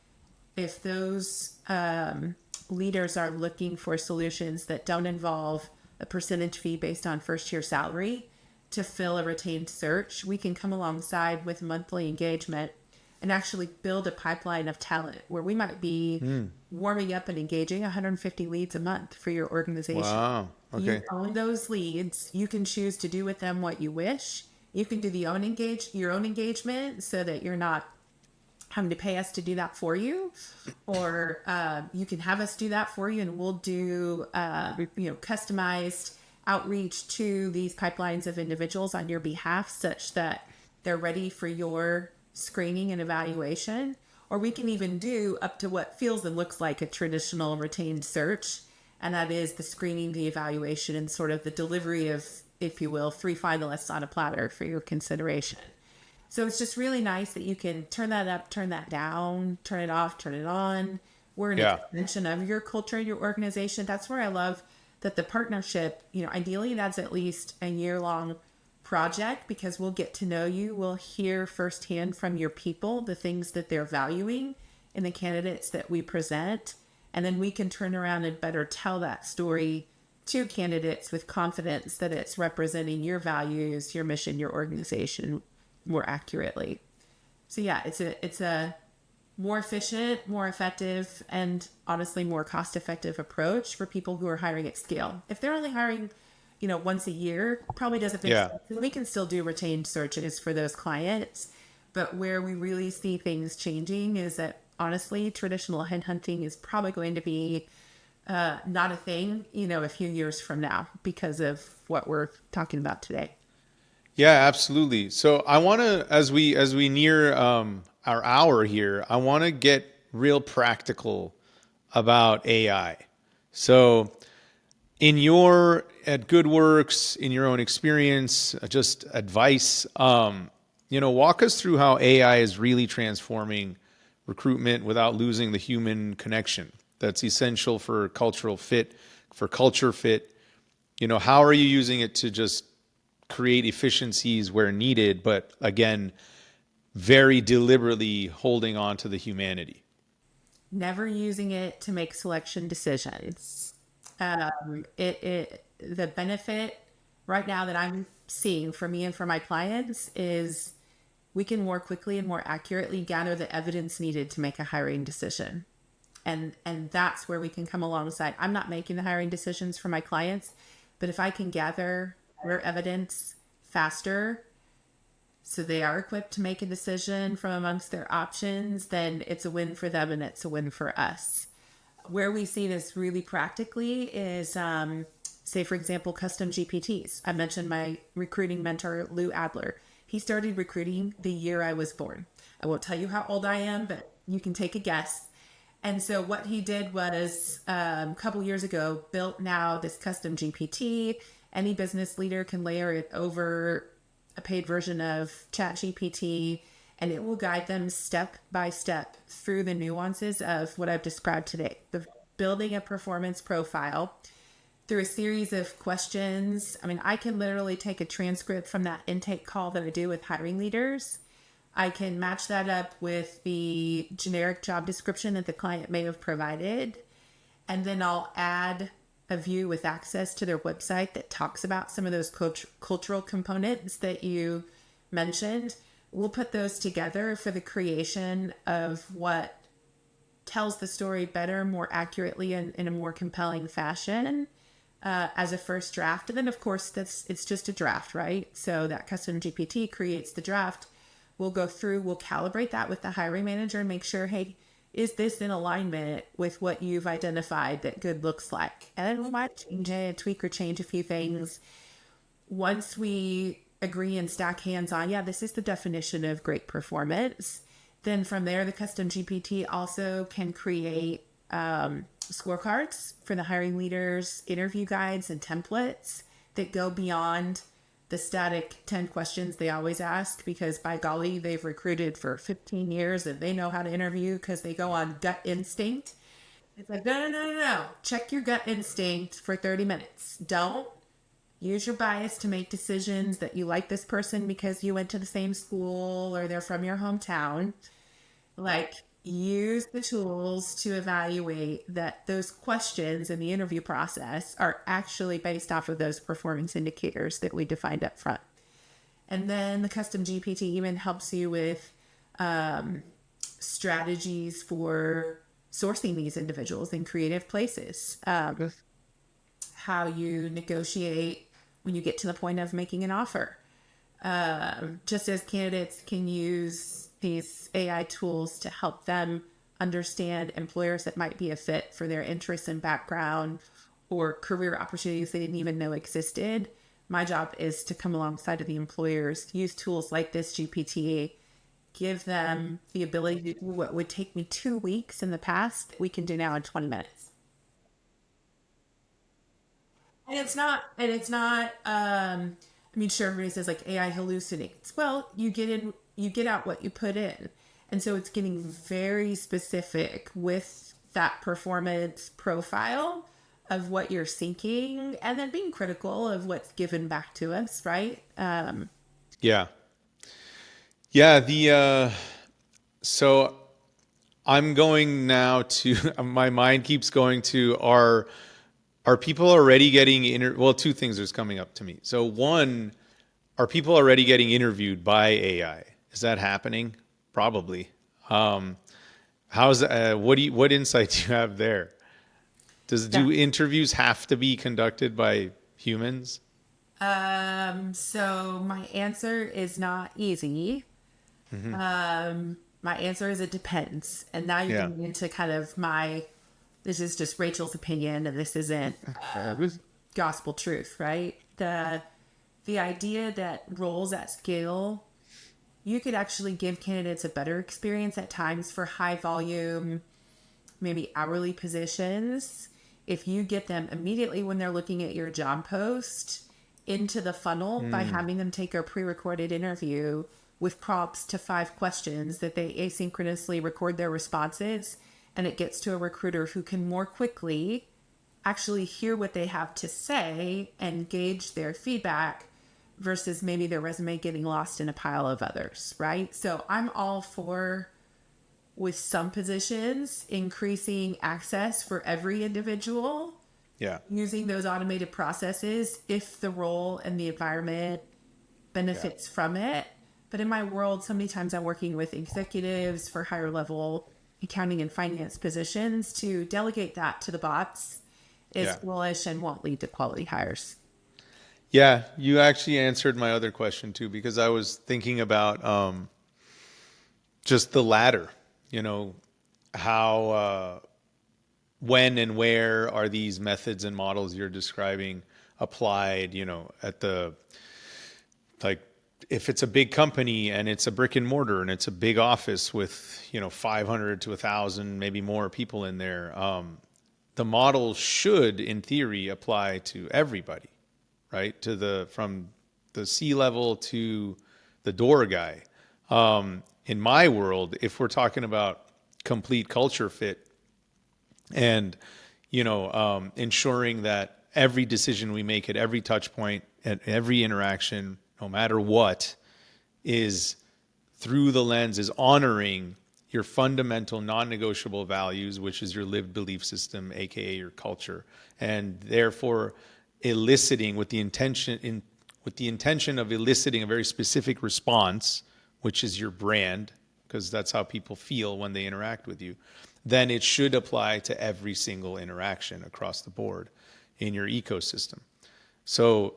if those leaders are looking for solutions that don't involve a percentage fee based on first year salary to fill a retained search, we can come alongside with monthly engagement and actually build a pipeline of talent where we might be warming up and engaging 150 leads a month for your organization. Wow. Okay. You own those leads. You can choose to do with them what you wish. You can do your own engagement so that you're not having to pay us to do that for you, or you can have us do that for you, and we'll do customized outreach to these pipelines of individuals on your behalf, such that they're ready for your screening and evaluation. Or we can even do up to what feels and looks like a traditional retained search, and that is the screening, the evaluation, and sort of the delivery of, if you will, 3 finalists on a platter for your consideration. So it's just really nice that you can turn that up, turn that down, turn it off, turn it on. We're an extension of your culture and your organization. That's where I love that the partnership, ideally that's at least a year-long project, because we'll get to know you. We'll hear firsthand from your people the things that they're valuing in the candidates that we present. And then we can turn around and better tell that story to candidates with confidence that it's representing your values, your mission, your organization more accurately. So yeah, it's a more efficient, more effective, and honestly more cost-effective approach for people who are hiring at scale. If they're only hiring, once a year, probably doesn't make sense. We can still do retained searches for those clients, but where we really see things changing is that honestly, traditional headhunting is probably going to be not a thing, a few years from now because of what we're talking about today. Yeah, absolutely. So I want to, as we near our hour here, I want to get real practical about AI. So at GoodWorks, in your own experience, just advice, walk us through how AI is really transforming recruitment without losing the human connection that's essential for cultural fit, for culture fit. How are you using it to just create efficiencies where needed, but again, very deliberately holding on to the humanity? Never using it to make selection decisions. The benefit right now that I'm seeing for me and for my clients is we can more quickly and more accurately gather the evidence needed to make a hiring decision. And that's where we can come alongside. I'm not making the hiring decisions for my clients, but if I can gather their evidence faster so they are equipped to make a decision from amongst their options, then it's a win for them and it's a win for us. Where we see this really practically is, say, for example, custom GPTs. I mentioned my recruiting mentor, Lou Adler. He started recruiting the year I was born. I won't tell you how old I am, but you can take a guess. And so what he did was, a couple years ago, built now this custom GPT. Any business leader can layer it over a paid version of ChatGPT, and it will guide them step by step through the nuances of what I've described today. The building a performance profile through a series of questions. I mean, I can literally take a transcript from that intake call that I do with hiring leaders. I can match that up with the generic job description that the client may have provided. And then I'll add a view with access to their website that talks about some of those cultural components that you mentioned. We'll put those together for the creation of what tells the story better, more accurately, and in a more compelling fashion as a first draft. And then, of course, it's just a draft, right? So that custom GPT creates the draft. We'll go through, we'll calibrate that with the hiring manager and make sure, hey, is this in alignment with what you've identified that good looks like? And then we might change it, tweak or change a few things. Once we agree and stack hands on, yeah, this is the definition of great performance. Then from there, the custom GPT also can create scorecards for the hiring leaders, interview guides and templates that go beyond the static 10 questions they always ask, because by golly, they've recruited for 15 years and they know how to interview because they go on gut instinct. It's like, no, no, no, no, no. Check your gut instinct for 30 minutes. Don't use your bias to make decisions that you like this person because you went to the same school or they're from your hometown. Like, use the tools to evaluate that those questions in the interview process are actually based off of those performance indicators that we defined up front. And then the custom GPT even helps you with strategies for sourcing these individuals in creative places. How you negotiate when you get to the point of making an offer. Just as candidates can use these AI tools to help them understand employers that might be a fit for their interests and background or career opportunities they didn't even know existed. My job is to come alongside of the employers, use tools like this GPT, give them the ability to do what would take me 2 weeks in the past, we can do now in 20 minutes. And it's not, I mean, sure, everybody says like AI hallucinates. Well, you get out what you put in. And so it's getting very specific with that performance profile of what you're seeking and then being critical of what's given back to us, right? Yeah. Yeah. So I'm going now to, my mind keeps going to are people already getting, well, two things are coming up to me. So one, are people already getting interviewed by AI? Is that happening? Probably. How's what insight do you have there? Do interviews have to be conducted by humans? So my answer is not easy. My answer is it depends. And now you're getting into kind of this is just Rachel's opinion and this isn't gospel truth, right? The idea that roles at scale, you could actually give candidates a better experience at times for high volume, maybe hourly positions. If you get them immediately when they're looking at your job post into the funnel by having them take a pre-recorded interview with prompts to 5 questions that they asynchronously record their responses, and it gets to a recruiter who can more quickly actually hear what they have to say and gauge their feedback versus maybe their resume getting lost in a pile of others, right? So I'm all for, with some positions, increasing access for every individual. Yeah. Using those automated processes if the role and the environment benefits from it. But in my world, so many times I'm working with executives for higher level accounting and finance positions. To delegate that to the bots is foolish and won't lead to quality hires. Yeah, you actually answered my other question too, because I was thinking about just the ladder, how, when and where are these methods and models you're describing applied, at the, like, if it's a big company and it's a brick and mortar and it's a big office with, 500 to 1,000, maybe more people in there, the model should, in theory, apply to everybody. Right, from the C-level to the door guy. In my world, if we're talking about complete culture fit and ensuring that every decision we make at every touch point, at every interaction, no matter what, is through the lens, is honoring your fundamental non-negotiable values, which is your lived belief system, aka your culture, and therefore eliciting with the intention of eliciting a very specific response, which is your brand, because that's how people feel when they interact with you, then it should apply to every single interaction across the board in your ecosystem. So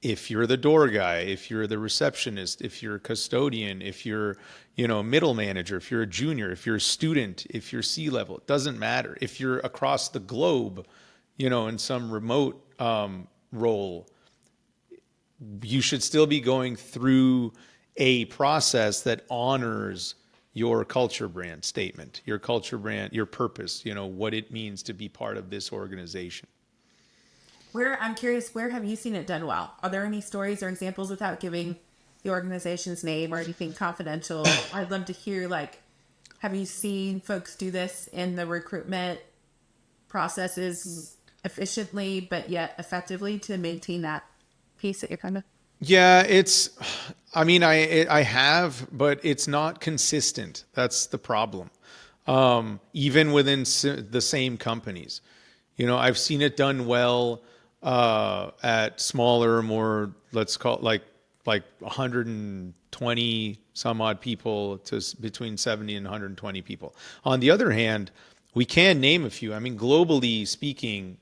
if you're the door guy, if you're the receptionist, if you're a custodian, if you're, middle manager, if you're a junior, if you're a student, if you're C-level, it doesn't matter. If you're across the globe, in some remote role, you should still be going through a process that honors your culture brand statement, your culture brand, your purpose, what it means to be part of this organization. I'm curious, where have you seen it done well? Are there any stories or examples without giving the organization's name or anything confidential? I'd love to hear, like, have you seen folks do this in the recruitment processes efficiently, but yet effectively to maintain that piece that you're kind of... Yeah, I have, but it's not consistent. That's the problem. Even within the same companies, I've seen it done well at smaller, more, let's call it like 120 some odd people to between 70 and 120 people. On the other hand, we can name a few. I mean, globally speaking,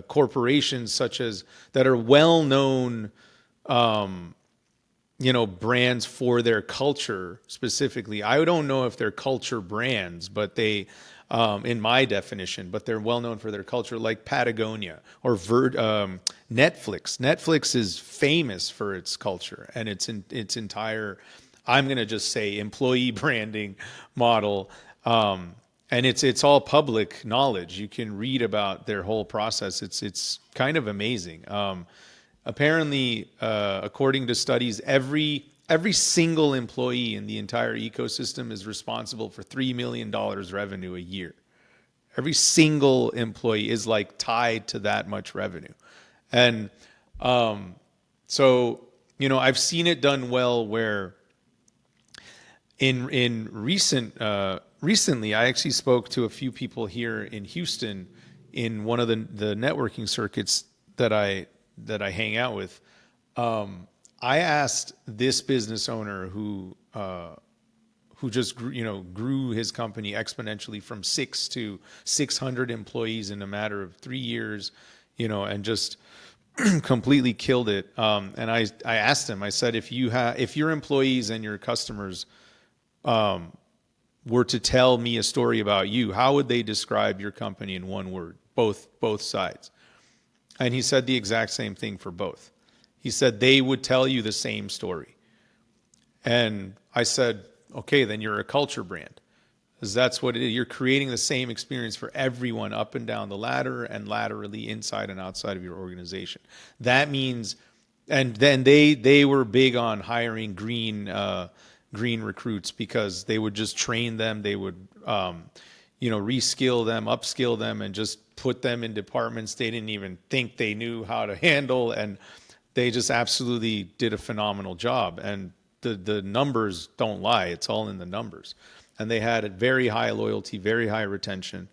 corporations such as that are well-known, brands for their culture specifically. I don't know if they're culture brands, but they, in my definition, but they're well known for their culture, like Patagonia or Netflix. Netflix is famous for its culture and its entire, I'm going to just say, employee branding model. And it's all public knowledge. You can read about their whole process. It's kind of amazing. Apparently, according to studies, every single employee in the entire ecosystem is responsible for $3 million revenue a year. Every single employee is like tied to that much revenue. And so, I've seen it done well where in recently, I actually spoke to a few people here in Houston in one of the networking circuits that I hang out with. I asked this business owner who just grew his company exponentially from 6 to 600 employees in a matter of 3 years, and just completely killed it. And I asked him, I said, if your employees and your customers were to tell me a story about you, how would they describe your company in one word? Both sides. And he said the exact same thing for both. He said they would tell you the same story. And I said, okay, then you're a culture brand. Because that's what it is. You're creating the same experience for everyone up and down the ladder and laterally inside and outside of your organization. That means, and then they were big on hiring green recruits because they would just train them. They would, reskill them, upskill them, and just put them in departments they didn't even think they knew how to handle. And they just absolutely did a phenomenal job. And the numbers don't lie. It's all in the numbers. And they had a very high loyalty, very high retention.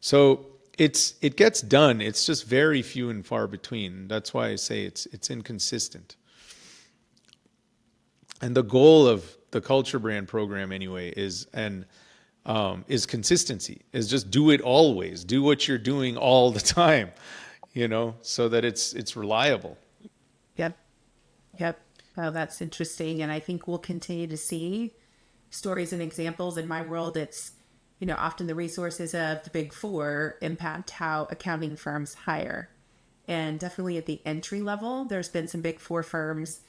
So it gets done. It's just very few and far between. That's why I say it's inconsistent. And the goal of the Culture Brand program anyway is consistency, is just do it always. Do what you're doing all the time, so that it's reliable. Yep. Oh, that's interesting. And I think we'll continue to see stories and examples. In my world, it's, often the resources of the big four impact how accounting firms hire. And definitely at the entry level, there's been some big four firms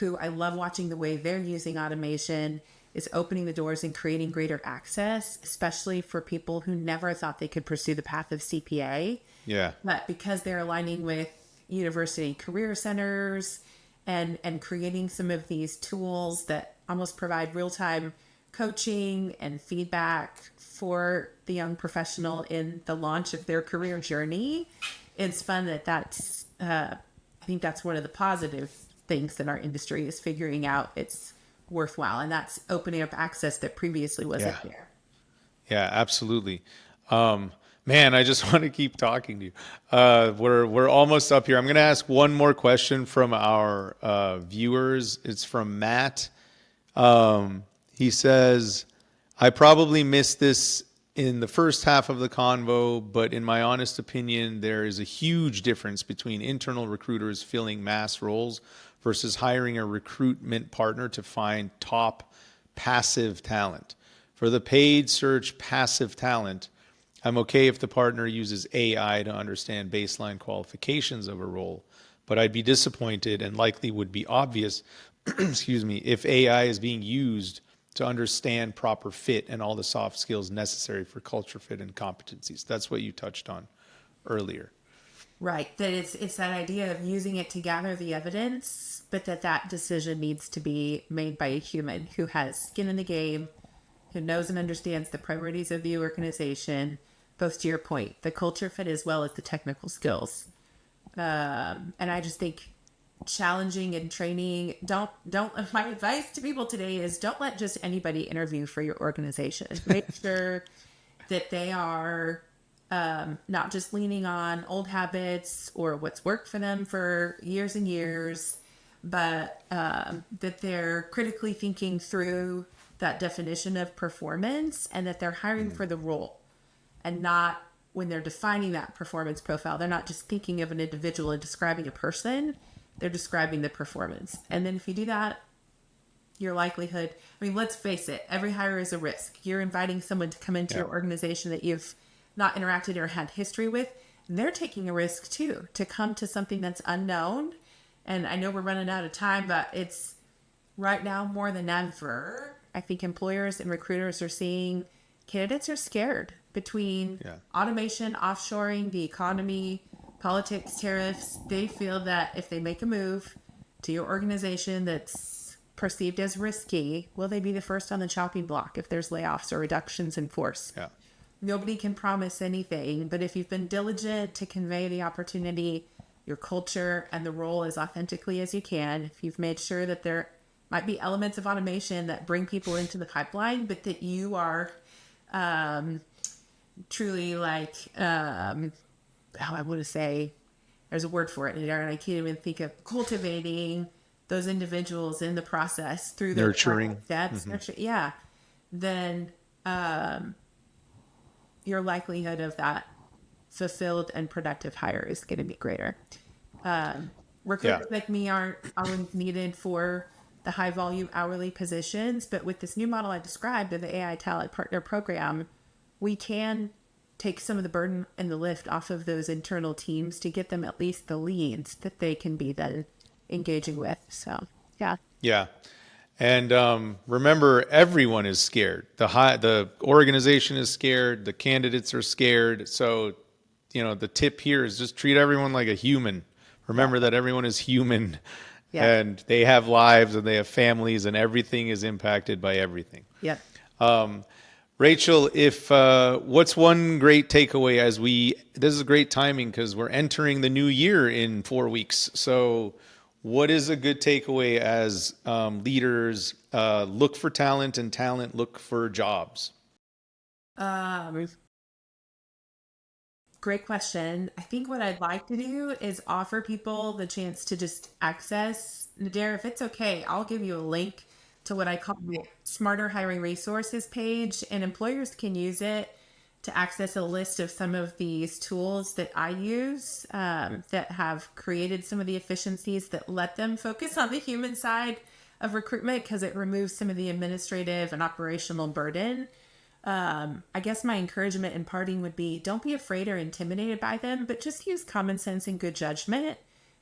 who I love watching the way they're using automation, is opening the doors and creating greater access, especially for people who never thought they could pursue the path of CPA. Yeah. But because they're aligning with university career centers and creating some of these tools that almost provide real-time coaching and feedback for the young professional in the launch of their career journey, it's fun that's, I think that's one of the positive things that our industry is figuring out it's worthwhile, and that's opening up access that previously wasn't there. Yeah, absolutely. Man, I just want to keep talking to you. We're almost up here. I'm going to ask one more question from our viewers. It's from Matt. He says, I probably missed this in the first half of the convo, but in my honest opinion, there is a huge difference between internal recruiters filling mass roles versus hiring a recruitment partner to find top passive talent. For the paid search passive talent, I'm okay if the partner uses AI to understand baseline qualifications of a role, but I'd be disappointed and likely would be obvious, if AI is being used to understand proper fit and all the soft skills necessary for culture fit and competencies. That's what you touched on earlier. Right. That it's that idea of using it to gather the evidence, but that decision needs to be made by a human who has skin in the game, who knows and understands the priorities of the organization, both to your point, the culture fit as well as the technical skills. And I just think challenging and training, don't, my advice to people today is don't let just anybody interview for your organization. Make sure that they are not just leaning on old habits or what's worked for them for years and years, but that they're critically thinking through that definition of performance, and that they're hiring for the role, and not, when they're defining that performance profile, they're not just thinking of an individual and describing a person, they're describing the performance. And then if you do that, your likelihood, I mean, let's face it, every hire is a risk. You're inviting someone to come into your organization that you've not interacted or had history with, and they're taking a risk too, to come to something that's unknown. And I know we're running out of time, but it's right now more than ever, I think employers and recruiters are seeing candidates are scared between automation, offshoring, the economy, politics, tariffs. They feel that if they make a move to your organization that's perceived as risky, will they be the first on the chopping block if there's layoffs or reductions in force? Yeah. Nobody can promise anything, but if you've been diligent to convey the opportunity, your culture, and the role as authentically as you can, if you've made sure that there might be elements of automation that bring people into the pipeline, but that you are truly like, how I want to say, there's a word for it, and I can't even think of, cultivating those individuals in the process through the nurturing steps, then your likelihood of that fulfilled and productive hire is going to be greater. Recruiters like me aren't always needed for the high volume hourly positions, but with this new model I described of the AI Talent Partner Program, we can take some of the burden and the lift off of those internal teams to get them at least the leads that they can be then engaging with. So, yeah. Yeah. And remember, everyone is scared. The organization is scared. The candidates are scared. So, the tip here is just treat everyone like a human. Remember that everyone is human, and they have lives and they have families, and everything is impacted by everything. Yeah. Rachel, if what's one great takeaway this is great timing because we're entering the new year in 4 weeks. So what is a good takeaway as leaders look for talent and talent look for jobs? Great question. I think what I'd like to do is offer people the chance to just access, Nader, if it's okay, I'll give you a link to what I call the Smarter Hiring Resources page, and employers can use it to access a list of some of these tools that I use that have created some of the efficiencies that let them focus on the human side of recruitment, because it removes some of the administrative and operational burden. I guess my encouragement in parting would be, don't be afraid or intimidated by them, but just use common sense and good judgment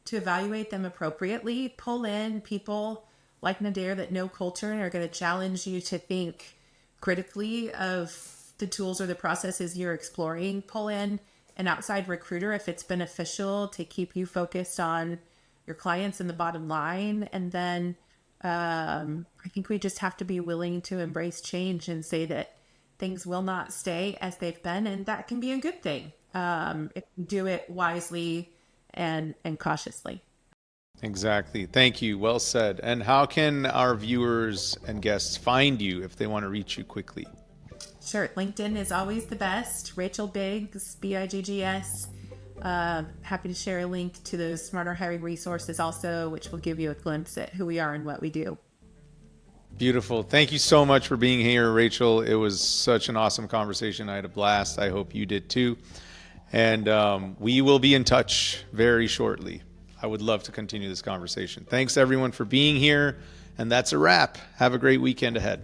to evaluate them appropriately. Pull in people like Nader that know culture and are going to challenge you to think critically of the tools or the processes you're exploring. Pull in an outside recruiter if it's beneficial to keep you focused on your clients and the bottom line. And then I think we just have to be willing to embrace change and say that things will not stay as they've been, and that can be a good thing if you do it wisely and cautiously. Exactly. Thank you. Well said. And how can our viewers and guests find you if they want to reach you quickly? Sure. LinkedIn is always the best. Rachel Biggs, Biggs. Happy to share a link to those Smarter Hiring Resources also, which will give you a glimpse at who we are and what we do. Beautiful. Thank you so much for being here, Rachel. It was such an awesome conversation. I had a blast. I hope you did too. And we will be in touch very shortly. I would love to continue this conversation. Thanks everyone for being here. And that's a wrap. Have a great weekend ahead.